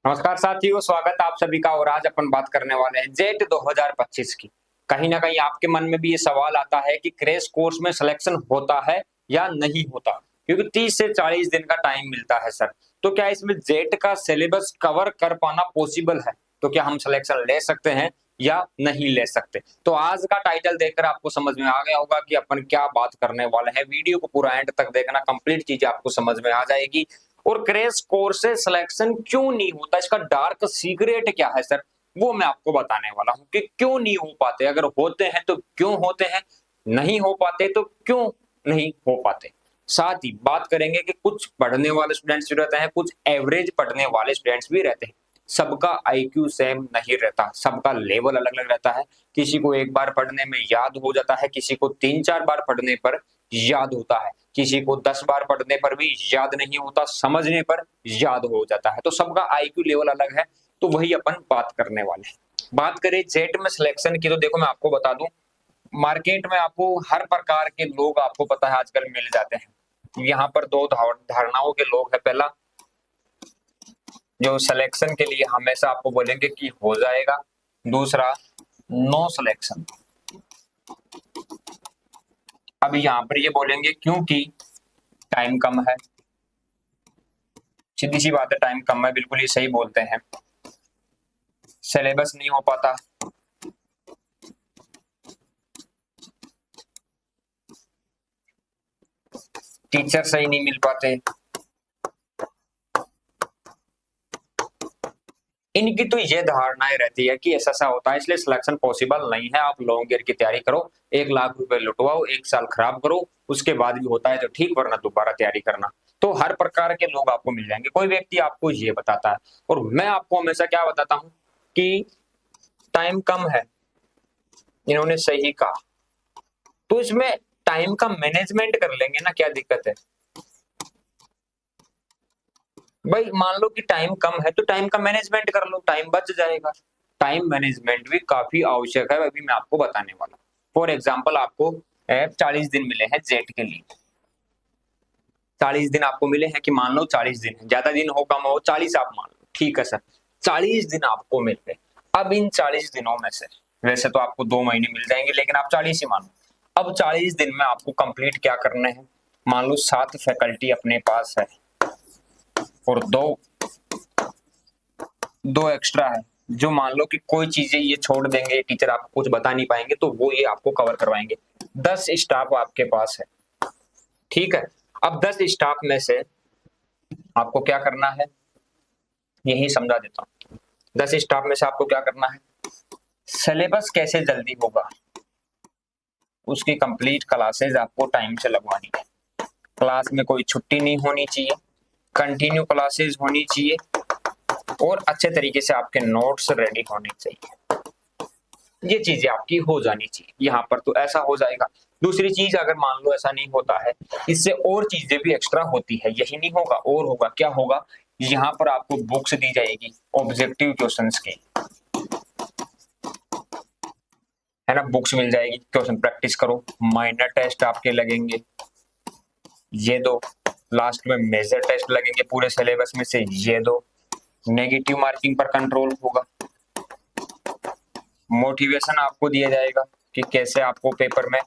नमस्कार साथियों, स्वागत है आप सभी का। और आज अपन बात करने वाले हैं जेट 2025 की। कहीं ना कहीं आपके मन में भी ये सवाल आता है कि क्रैश कोर्स में सिलेक्शन होता है या नहीं होता, क्योंकि 30 से 40 दिन का टाइम मिलता है सर। तो क्या इसमें जेट का सिलेबस कवर कर पाना पॉसिबल है? तो क्या हम सिलेक्शन ले सकते हैं या नहीं ले सकते? तो आज का टाइटल देखकर आपको समझ में आ गया होगा कि अपन क्या बात करने वाले हैं। वीडियो को पूरा एंड तक देखना, कंप्लीट चीजें आपको समझ में आ जाएगी। और क्रैश कोर्स से सिलेक्शन क्यों नहीं होता, इसका डार्क सीक्रेट क्या है सर, वो मैं आपको बताने वाला हूं कि क्यों नहीं हो पाते। अगर होते हैं तो क्यों होते हैं, नहीं हो पाते तो क्यों नहीं हो पाते। साथ ही बात करेंगे कि कुछ पढ़ने वाले स्टूडेंट्स भी रहते हैं, कुछ एवरेज पढ़ने वाले स्टूडेंट्स भी रहते हैं। सबका आईक्यू सेम नहीं रहता, सबका लेवल अलग अलग रहता है। किसी को एक बार पढ़ने में याद हो जाता है, किसी को 3-4 बार पढ़ने पर याद होता है, किसी को 10 बार पढ़ने पर भी याद नहीं होता, समझने पर याद हो जाता है। तो सबका आईक्यू लेवल अलग है, तो वही अपन बात करने वाले हैं। बात करें जेट में सिलेक्शन की, तो देखो मैं आपको बता दूं, मार्केट में आपको हर प्रकार के लोग आपको पता है आजकल मिल जाते हैं। यहाँ पर दो धारणाओं के लोग हैं। पहला, जो सिलेक्शन के लिए हमेशा आपको बोलेंगे कि हो जाएगा। दूसरा, नो सिलेक्शन। अब यहाँ पर ये बोलेंगे क्योंकि टाइम कम है। सीधी सी बात है, टाइम कम है, बिल्कुल ही सही बोलते हैं। सिलेबस नहीं हो पाता, टीचर सही नहीं मिल पाते। इनकी तो ये धारणाएं रहती है कि ऐसा होता है, इसलिए सिलेक्शन पॉसिबल नहीं है। आप लॉन्ग ईयर की तैयारी करो, 1 लाख रुपए लुटवाओ, 1 साल खराब करो, उसके बाद भी होता है तो ठीक, वरना दोबारा तैयारी करना। तो हर प्रकार के लोग आपको मिल जाएंगे। कोई व्यक्ति आपको ये बताता है, और मैं आपको हमेशा क्या बताता हूं कि टाइम कम है। इन्होंने सही कहा, तो इसमें टाइम का मैनेजमेंट कर लेंगे ना, क्या दिक्कत है भाई। मान लो कि टाइम कम है तो टाइम का मैनेजमेंट कर लो, टाइम बच जाएगा। टाइम मैनेजमेंट भी काफी आवश्यक है, अभी मैं आपको बताने वाला हूँ। फॉर एग्जाम्पल, आपको 40 दिन मिले हैं जेट के लिए। 40 दिन आपको मिले हैं कि मान लो 40 दिन है, ज्यादा दिन हो कम हो, 40 आप मान लो, ठीक है सर। 40 दिन आपको मिल गए। अब इन 40 दिनों में से, वैसे तो आपको 2 महीने मिल जाएंगे, लेकिन आप 40 ही मान लो। अब 40 दिन में आपको कंप्लीट क्या करने हैं। मान लो 7 फैकल्टी अपने पास है और दो एक्स्ट्रा है, जो मान लो कि कोई चीजें ये छोड़ देंगे, टीचर आपको कुछ बता नहीं पाएंगे, तो वो ये आपको कवर करवाएंगे। 10 स्टाफ आपके पास है, ठीक है। अब 10 स्टाफ में से आपको क्या करना है, यही समझा देता हूँ। 10 स्टाफ में से आपको क्या करना है, सिलेबस कैसे जल्दी होगा, उसकी कंप्लीट क्लासेज आपको टाइम से लगवानी है। क्लास में कोई छुट्टी नहीं होनी चाहिए, कंटिन्यू क्लासेज होनी चाहिए, और अच्छे तरीके से आपके नोट्स रेडी होने चाहिए। ये चीजें आपकी हो जानी चाहिए। यहाँ पर तो ऐसा हो जाएगा। दूसरी चीज, अगर मान लो ऐसा नहीं होता है, इससे और चीजें भी एक्स्ट्रा होती है। यही नहीं होगा, और होगा, क्या होगा, यहाँ पर आपको बुक्स दी जाएगी ऑब्जेक्टिव क्वेश्चंस की, है ना। बुक्स मिल जाएगी, क्वेश्चन प्रैक्टिस करो। माइनर टेस्ट आपके लगेंगे, ये दो। लास्ट में मेजर टेस्ट लगेंगे पूरे सिलेबस में से, ये दो। नेगेटिव मार्किंग पर कंट्रोल होगा। मोटिवेशन आपको दिया जाएगा कि कैसे आपको पेपर में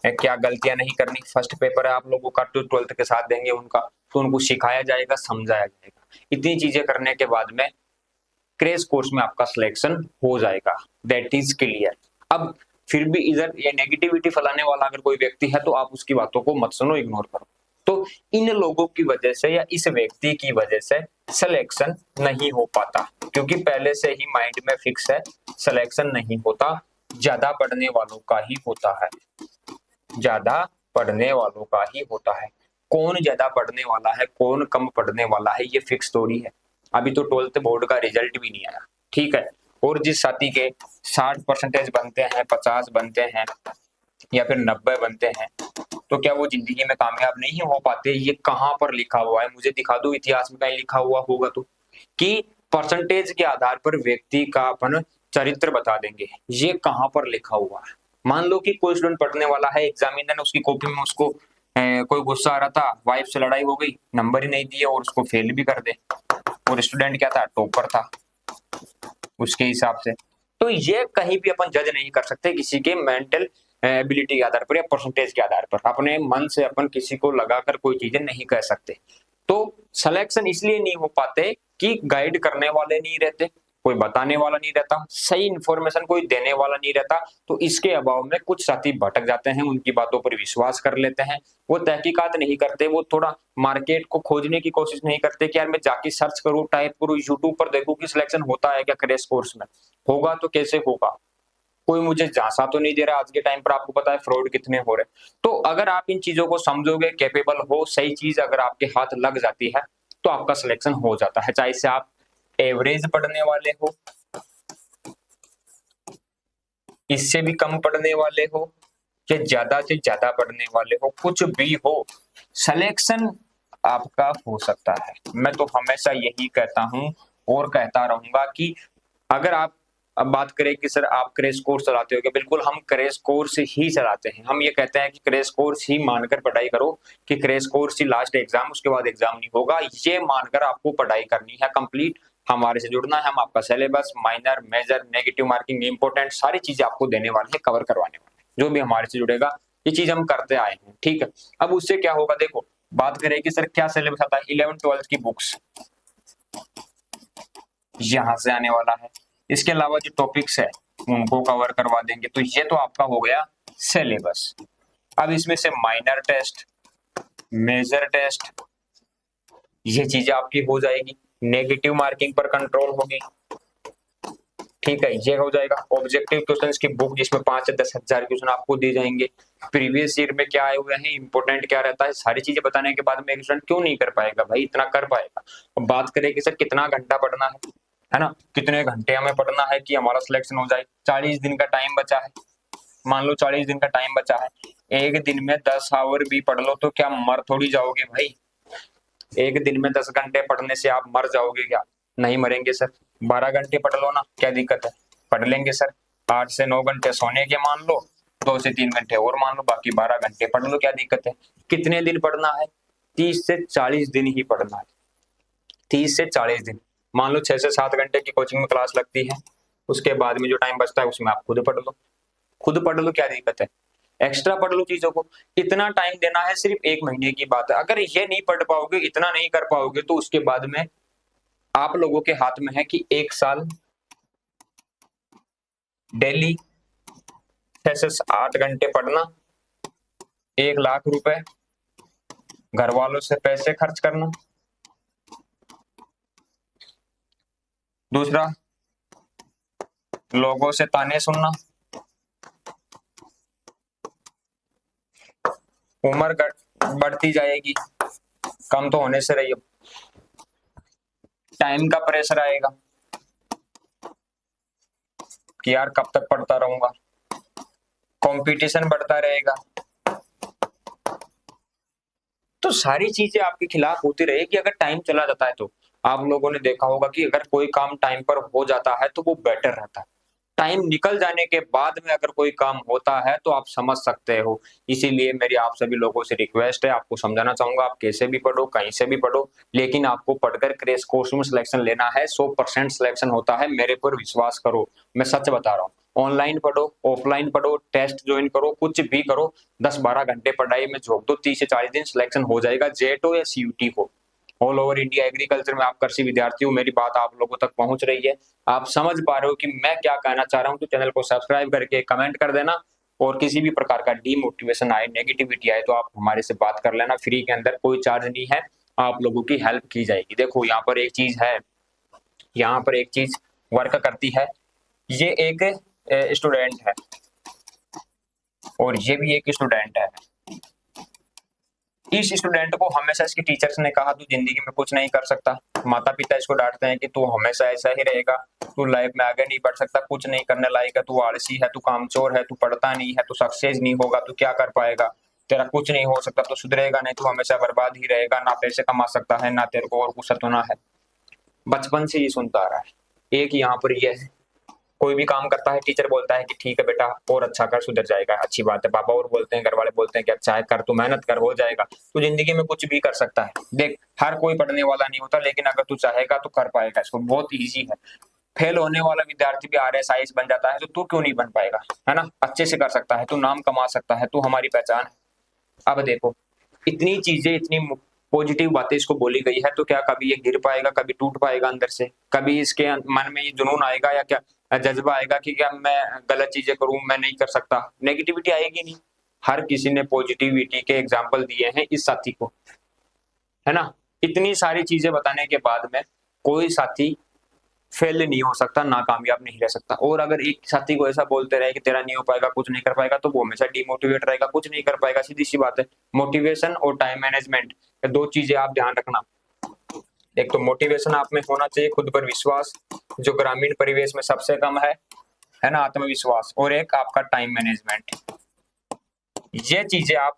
क्या गलतियां नहीं करनी। फर्स्ट पेपर है आप लोगों का, तो 12th के साथ देंगे उनका, तो उनको सिखाया जाएगा, समझाया जाएगा। इतनी चीजें करने के बाद में क्रैश कोर्स में आपका सिलेक्शन हो जाएगा। That is clear. अब फिर भी इधर ये नेगेटिविटी फैलाने वाला अगर कोई व्यक्ति है, तो आप उसकी बातों को मत सुनो, इग्नोर करो। तो इन लोगों की वजह से या इस व्यक्ति की वजह से सिलेक्शन नहीं हो पाता, क्योंकि पहले से ही माइंड में फिक्स है सिलेक्शन नहीं होता, ज्यादा पढ़ने वालों का ही होता है। ज्यादा पढ़ने वालों का ही होता है। कौन ज्यादा पढ़ने वाला है, कौन कम पढ़ने वाला है, ये फिक्स थोड़ी है। अभी तो 12th बोर्ड का रिजल्ट भी नहीं आया, ठीक है। और जिस साथी के 60% बनते हैं, 50 बनते हैं, या फिर 90 बनते हैं, तो क्या वो जिंदगी में कामयाब नहीं हो पाते? ये कहाँ पर लिखा हुआ है, मुझे दिखा दो, इतिहास में कहीं लिखा हुआ होगा तो, कि परसेंटेज के आधार पर व्यक्ति का अपन चरित्र बता देंगे। ये कहाँ पर लिखा हुआ है? मान लो कि कोई स्टूडेंट पढ़ने वाला है, एग्जामिनर ने उसकी कॉपी में उसको कोई गुस्सा आ रहा था, वाइफ से लड़ाई हो गई, नंबर ही नहीं दिए और उसको फेल भी कर दे। और स्टूडेंट क्या था, टॉपर था उसके हिसाब से। तो ये कहीं भी अपन जज नहीं कर सकते किसी के मेंटल एबिलिटी के आधार पर या परसेंटेज के आधार पर। अपने मन से अपन किसी को लगाकर कोई चीजें नहीं कह सकते। तो सिलेक्शन इसलिए नहीं हो पाते कि गाइड करने वाले नहीं रहते, कोई बताने वाला नहीं रहता, सही इन्फॉर्मेशन कोई देने वाला नहीं रहता। तो इसके अभाव में कुछ साथी भटक जाते हैं, उनकी बातों पर विश्वास कर लेते हैं, वो तहकीकात नहीं करते, वो थोड़ा मार्केट को खोजने की कोशिश नहीं करते कि यार मैं जाके सर्च करूं, टाइप करूं, यूट्यूब पर देखूं कि सिलेक्शन होता है क्या क्रैश कोर्स में, होगा तो कैसे होगा, कोई मुझे झांसा तो नहीं दे रहा। आज के टाइम पर आपको पता है फ्रॉड कितने हो रहे हैं। तो अगर आप इन चीजों को समझोगे, कैपेबल हो, सही चीज अगर आपके हाथ लग जाती है तो आपका सिलेक्शन हो जाता है। चाहे से आप एवरेज पढ़ने वाले हो, इससे भी कम पढ़ने वाले हो, या ज्यादा से ज्यादा पढ़ने वाले हो, कुछ भी हो, सिलेक्शन आपका हो सकता है। मैं तो हमेशा यही कहता हूं और कहता रहूंगा कि अगर आप अब बात करें कि सर आप क्रैश कोर्स चलाते हो, कि बिल्कुल हम क्रैश कोर्स ही चलाते हैं। हम ये कहते हैं कि क्रैश कोर्स ही मानकर पढ़ाई करो, कि क्रैश कोर्स ही लास्ट एग्जाम, उसके बाद एग्जाम नहीं होगा, ये मानकर आपको पढ़ाई करनी है कंप्लीट। हमारे से जुड़ना है, हम आपका syllabus, minor, major, negative marking, important सारी चीजें आपको देने वाले हैं, कवर करवाने वाले हैं। जो भी हमारे से जुड़ेगा ये चीज हम करते आए हैं, ठीक है। अब उससे क्या होगा, देखो बात करें कि सर क्या सिलेबस आता है, 11th-12th की बुक्स यहां से आने वाला है, इसके अलावा जो टॉपिक्स है उनको कवर करवा देंगे। तो ये तो आपका हो गया सिलेबस। अब इसमें से माइनर टेस्ट, मेजर टेस्ट, ये चीजें आपकी हो जाएगी। नेगेटिव मार्किंग पर कंट्रोल होगी, ठीक है, ये हो जाएगा। ऑब्जेक्टिव क्वेश्चंस की बुक जिसमें 5 से 10 हजार क्वेश्चन आपको दिए जाएंगे। प्रीवियस ईयर में क्या आए हुए हैं, इंपोर्टेंट क्या रहता है, सारी चीजें बताने के बाद में एक स्टूडेंट क्यों नहीं कर पाएगा भाई, इतना कर पाएगा। अब बात करें कि सर कितना घंटा पढ़ना है ना, कितने घंटे हमें पढ़ना है कि हमारा सिलेक्शन हो जाए। 40 दिन का टाइम बचा है, मान लो 40 दिन का टाइम बचा है, एक दिन में 10 आवर भी पढ़ लो तो क्या मर थोड़ी जाओगे भाई। एक दिन में 10 घंटे पढ़ने से आप मर जाओगे क्या, नहीं मरेंगे सर। 12 घंटे पढ़ लो ना, क्या दिक्कत है, पढ़ लेंगे सर। 8 से 9 घंटे सोने के मान लो, 2 से 3 घंटे और मान लो, बाकी 12 घंटे पढ़ लो, क्या दिक्कत है। कितने दिन पढ़ना है, 30 से 40 दिन ही पढ़ना है, 30 से 40 दिन। मान लो 6 से 7 घंटे की कोचिंग में क्लास लगती है, उसके बाद में जो टाइम बचता है उसमें आप खुद पढ़ लो, खुद पढ़ लो, क्या दिक्कत है, एक्स्ट्रा पढ़ लो चीजों को। इतना टाइम देना है, सिर्फ 1 महीने की बात है। अगर ये नहीं पढ़ पाओगे, इतना नहीं कर पाओगे, तो उसके बाद में आप लोगों के हाथ में है कि 1 साल डेली 6 से 8 घंटे पढ़ना, 1 लाख रुपए घर वालों से पैसे खर्च करना। दूसरा, लोगों से ताने सुनना। उम्र बढ़ती जाएगी, कम तो होने से रही हो। टाइम का प्रेशर आएगा कि यार कब तक पढ़ता रहूंगा, कंपटीशन बढ़ता रहेगा। तो सारी चीजें आपके खिलाफ होती रहेगी अगर टाइम चला जाता है। तो आप लोगों ने देखा होगा कि अगर कोई काम टाइम पर हो जाता है तो वो बेटर रहता है। टाइम निकल जाने के बाद में अगर कोई काम होता है तो आप समझ सकते हो। इसीलिए मेरी आप सभी लोगों से रिक्वेस्ट है, आपको समझाना चाहूंगा, आप कैसे भी पढ़ो, कहीं से भी पढ़ो, लेकिन आपको पढ़कर क्रैश कोर्स में सिलेक्शन लेना है। 100% सिलेक्शन होता है, मेरे पर विश्वास करो, मैं सच बता रहा हूँ। ऑनलाइन पढ़ो, ऑफलाइन पढ़ो, टेस्ट ज्वाइन करो, कुछ भी करो, 10-12 घंटे पढ़ाई में झोंक दो, 30 से 40 दिन सिलेक्शन हो जाएगा, जेट हो या सीयूटी हो। ऑल ओवर इंडिया एग्रीकल्चर में आप कृषि विद्यार्थी हो, मेरी बात आप लोगों तक पहुंच रही है, आप समझ पा रहे हो कि मैं क्या कहना चाह रहा हूं, तो चैनल को सब्सक्राइब करके कमेंट कर देना। और किसी भी प्रकार का डीमोटिवेशन आए, नेगेटिविटी आए, तो आप हमारे से बात कर लेना, फ्री के अंदर, कोई चार्ज नहीं है, आप लोगों की हेल्प की जाएगी। देखो यहाँ पर एक चीज है, यहाँ पर एक चीज वर्क करती है। ये एक स्टूडेंट है और ये भी एक स्टूडेंट है। इस स्टूडेंट को हमेशा इसके टीचर्स ने कहा तू जिंदगी में कुछ नहीं कर सकता, माता पिता इसको डांटते हैं कि तू हमेशा ऐसा ही रहेगा, तू लाइफ में आगे नहीं बढ़ सकता, कुछ नहीं करने लायक है, तू आलसी है, तू कामचोर है, तू पढ़ता नहीं है, तू सक्सेस नहीं होगा, तू क्या कर पाएगा, तेरा कुछ नहीं हो सकता, तू सुधरेगा नहीं, तू हमेशा बर्बाद ही रहेगा, ना पैसे कमा सकता है, ना तेरे को और कुछ सतोना है। बचपन से ये सुनता आ रहा है। एक यहाँ पर यह है, कोई भी काम करता है टीचर बोलता है कि ठीक है बेटा और अच्छा कर, सुधर जाएगा, अच्छी बात है। पापा और बोलते हैं, घर वाले बोलते हैं कि अच्छा है कर, तू मेहनत कर, हो जाएगा। तो जिंदगी में कुछ भी कर सकता है। देख, हर कोई पढ़ने वाला नहीं होता, लेकिन अगर तू चाहेगा तो कर पाएगा इसको, बहुत ईजी है। फेल होने वाला विद्यार्थी भी आरएएस आईएएस बन जाता है, तो तू क्यों नहीं बन पाएगा, है ना? अच्छे से कर सकता है, तू नाम कमा सकता है, तू हमारी पहचान है। अब देखो, इतनी चीजें, इतनी पॉजिटिव बातें इसको बोली गई है, तो क्या कभी ये गिर पाएगा, कभी टूट पाएगा अंदर से? कभी इसके मन में ये जुनून आएगा या क्या जज्बा आएगा कि क्या मैं गलत चीजें करूं, मैं नहीं कर सकता? नेगेटिविटी आएगी नहीं। हर किसी ने पॉजिटिविटी के एग्जाम्पल दिए हैं इस साथी को, है ना? इतनी सारी चीजें बताने के बाद में कोई साथी फेल नहीं हो सकता, नाकामयाब नहीं रह सकता। और अगर एक साथी को ऐसा बोलते रहे कि तेरा नहीं हो पाएगा, कुछ नहीं कर पाएगा, तो वो हमेशा डिमोटिवेट रहेगा, कुछ नहीं कर पाएगा। सीधी सी बात है। मोटिवेशन और टाइम मैनेजमेंट, दो चीजें आप ध्यान रखना। एक तो मोटिवेशन आप में होना चाहिए, खुद पर विश्वास, जो ग्रामीण परिवेश में सबसे कम है ना, आत्मविश्वास, और एक आपका टाइम मैनेजमेंट। ये चीजें आप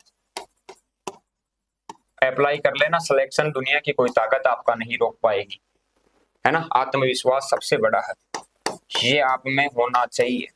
अप्लाई कर लेना, सिलेक्शन दुनिया की कोई ताकत आपका नहीं रोक पाएगी, है ना? आत्मविश्वास सबसे बड़ा है, ये आप में होना चाहिए।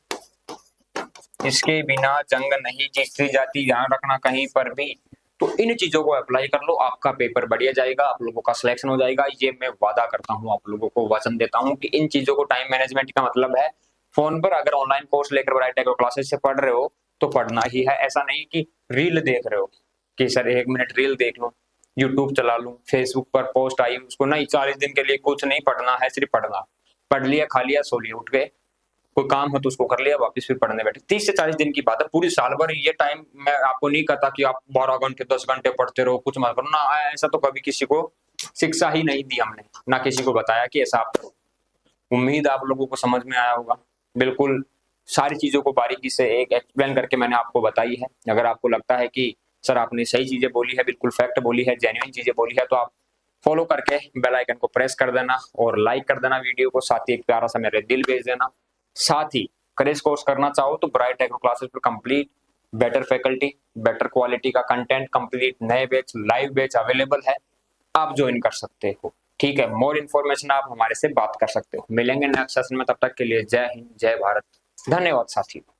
इसके बिना जंग नहीं जीती जाती, ध्यान रखना कहीं पर भी। तो इन चीजों को अप्लाई कर लो, आपका पेपर बढ़िया जाएगा, आप लोगों का सिलेक्शन हो जाएगा। ये मैं वादा करता हूँ, आप लोगों को वचन देता हूँ कि इन चीजों को, टाइम मैनेजमेंट का मतलब है फोन पर अगर ऑनलाइन कोर्स लेकर ब्राइट एग्रो क्लासेस से पढ़ रहे हो तो पढ़ना ही है। ऐसा नहीं कि रील देख रहे हो कि सर 1 मिनट रील देख लो, यूट्यूब चला लूं, फेसबुक पर पोस्ट आई उसको नहीं, 40 दिन के लिए कुछ नहीं पढ़ना है, सिर्फ पढ़ना। पढ़ लिया, खा लिया, सो लिया, उठ गए, कोई काम हो तो उसको कर लिया, वापस फिर पढ़ने बैठे। 30 से 40 दिन की बात है, पूरी साल भर ये टाइम मैं आपको नहीं कहता कि आप 12 घंटे 10 घंटे पढ़ते रहो, कुछ मत करो ना। ऐसा तो कभी किसी को शिक्षा ही नहीं दी हमने, ना किसी को बताया कि ऐसा आप करो। उम्मीद आप लोगों को समझ में आया होगा। बिल्कुल सारी चीजों को बारीकी से एक एक्सप्लेन करके मैंने आपको बताई है। अगर आपको लगता है कि सर आपने सही चीजें बोली है, बिल्कुल फैक्ट बोली है, जेन्युइन चीजें बोली है, तो आप फॉलो करके बेल आइकन को प्रेस कर देना और लाइक कर देना वीडियो को, साथ ही एक प्यारा सा मेरे दिल भेज देना। साथ ही क्रेश कोर्स करना चाहो तो ब्राइट एग्रो क्लासेस पर complete, better faculty, better quality का कंटेंट, कंप्लीट नए बैच, लाइव बैच अवेलेबल है, आप ज्वाइन कर सकते हो। ठीक है, मोर इन्फॉर्मेशन आप हमारे से बात कर सकते हो। मिलेंगे नेक्स्ट सेशन में, तब तक के लिए जय हिंद, जय भारत, धन्यवाद साथियों।